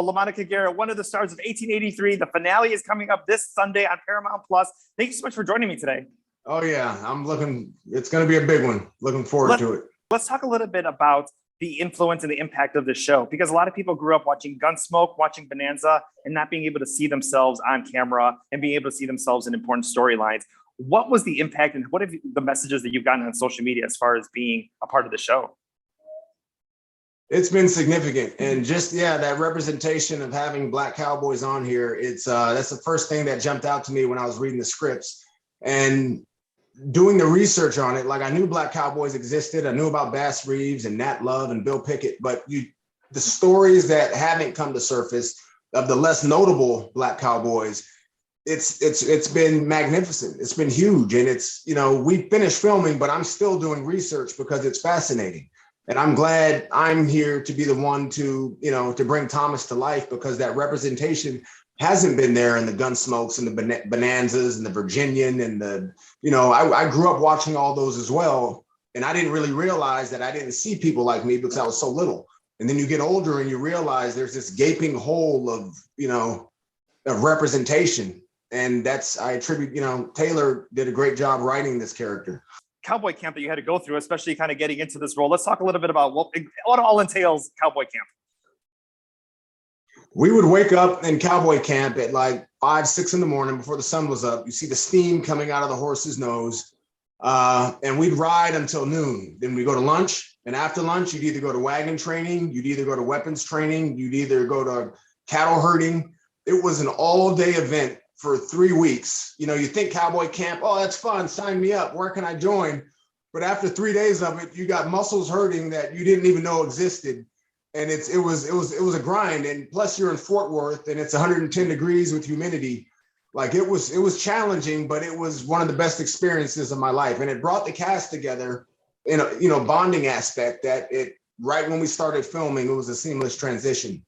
Lamonica Garrett, one of the stars of 1883. The finale is coming up this Sunday on Paramount Plus. Thank you so much for joining me today. Oh yeah, it's going to be a big one. Looking forward to it. Let's talk a little bit about the influence and the impact of this show, because a lot of people grew up watching Gunsmoke, watching Bonanza, and not being able to see themselves on camera and being able to see themselves in important storylines. What was the impact, and what have the messages that you've gotten on social media as far as being a part of the show? It's been significant, and just that representation of having Black cowboys on here. That's the first thing that jumped out to me when I was reading the scripts and doing the research on it. Like, I knew Black cowboys existed. I knew about Bass Reeves and Nat Love and Bill Pickett, but the stories that haven't come to surface of the less notable Black cowboys, it's been magnificent. It's been huge, and we finished filming, but I'm still doing research because it's fascinating. And I'm glad I'm here to be the one to bring Thomas to life, because that representation hasn't been there in the Gunsmokes and the Bonanzas and the Virginian and I grew up watching all those as well. And I didn't really realize that I didn't see people like me because I was so little. And then you get older and you realize there's this gaping hole of representation. And I attribute, Taylor did a great job writing this character. Cowboy Camp that you had to go through, especially kind of getting into this role. Let's talk a little bit about what all entails Cowboy Camp. We would wake up in Cowboy Camp at like 5, 6 in the morning before the sun was up. You see the steam coming out of the horse's nose, and we'd ride until noon. Then we go to lunch, and after lunch, you'd either go to wagon training, you'd either go to weapons training, you'd either go to cattle herding. It was an all-day event for 3 weeks. You think Cowboy Camp, oh, that's fun, sign me up, where can I join? But after 3 days of it, you got muscles hurting that you didn't even know existed. And it was a grind. And plus you're in Fort Worth and it's 110 degrees with humidity. Like, it was challenging, but it was one of the best experiences of my life. And it brought the cast together in a bonding aspect that right when we started filming, it was a seamless transition.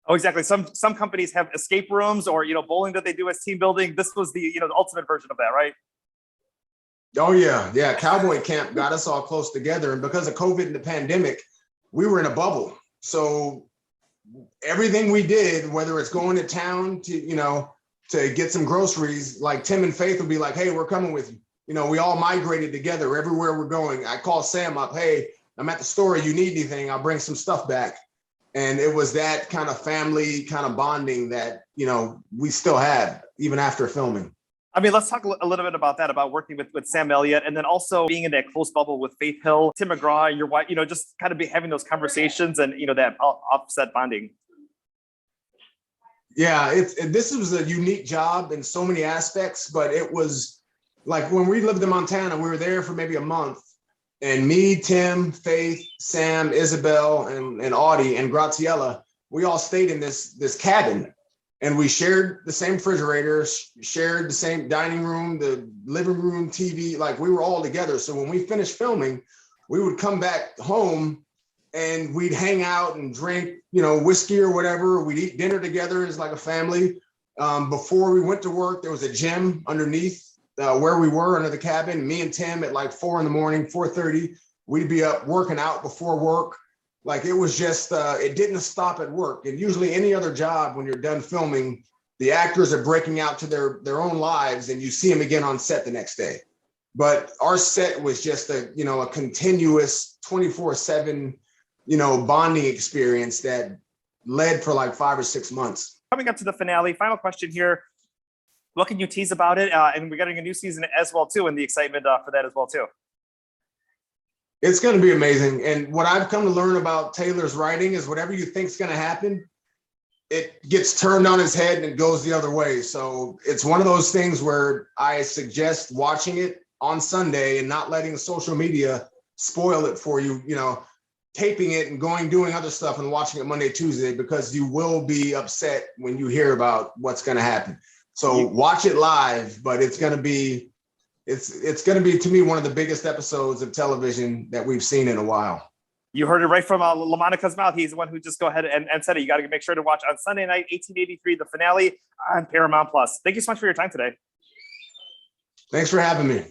Oh, exactly. Some companies have escape rooms or, bowling that they do as team building. This was the ultimate version of that, right? Oh yeah. Yeah. Cowboy Camp got us all close together. And because of COVID and the pandemic, we were in a bubble. So everything we did, whether it's going to town to get some groceries, like Tim and Faith would be like, hey, we're coming with you. We all migrated together everywhere we're going. I call Sam up, hey, I'm at the store. You need anything? I'll bring some stuff back. And it was that kind of family kind of bonding that, we still have even after filming. I mean, let's talk a little bit about that, about working with Sam Elliott, and then also being in that close bubble with Faith Hill, Tim McGraw, your wife, just kind of having those conversations and, that offset bonding. Yeah, this was a unique job in so many aspects, but it was like when we lived in Montana, we were there for maybe a month. And me, Tim, Faith, Sam, Isabel, and Audie, and Graciela, we all stayed in this cabin. And we shared the same refrigerator, shared the same dining room, the living room, TV, like we were all together. So when we finished filming, we would come back home and we'd hang out and drink, whiskey or whatever. We'd eat dinner together as like a family. Before we went to work, there was a gym underneath where we were under the cabin. Me and Tim at like 4 in the morning, 4:30, we'd be up working out before work. Like, it was just, it didn't stop at work. And usually any other job, when you're done filming, the actors are breaking out to their own lives and you see them again on set the next day. But our set was just a continuous 24/7, bonding experience that led for like 5 or 6 months. Coming up to the finale, final question here. What can you tease about it? And we're getting a new season as well, too, and the excitement for that as well, too. It's going to be amazing. And what I've come to learn about Taylor's writing is whatever you think is going to happen, it gets turned on its head and it goes the other way. So it's one of those things where I suggest watching it on Sunday and not letting social media spoil it for you, taping it and doing other stuff and watching it Monday, Tuesday, because you will be upset when you hear about what's going to happen. So watch it live, but it's going to be, to me, one of the biggest episodes of television that we've seen in a while. You heard it right from Lamonica's mouth. He's the one who just go ahead and said it. You got to make sure to watch on Sunday night, 1883, the finale on Paramount Plus. Thank you so much for your time today. Thanks for having me.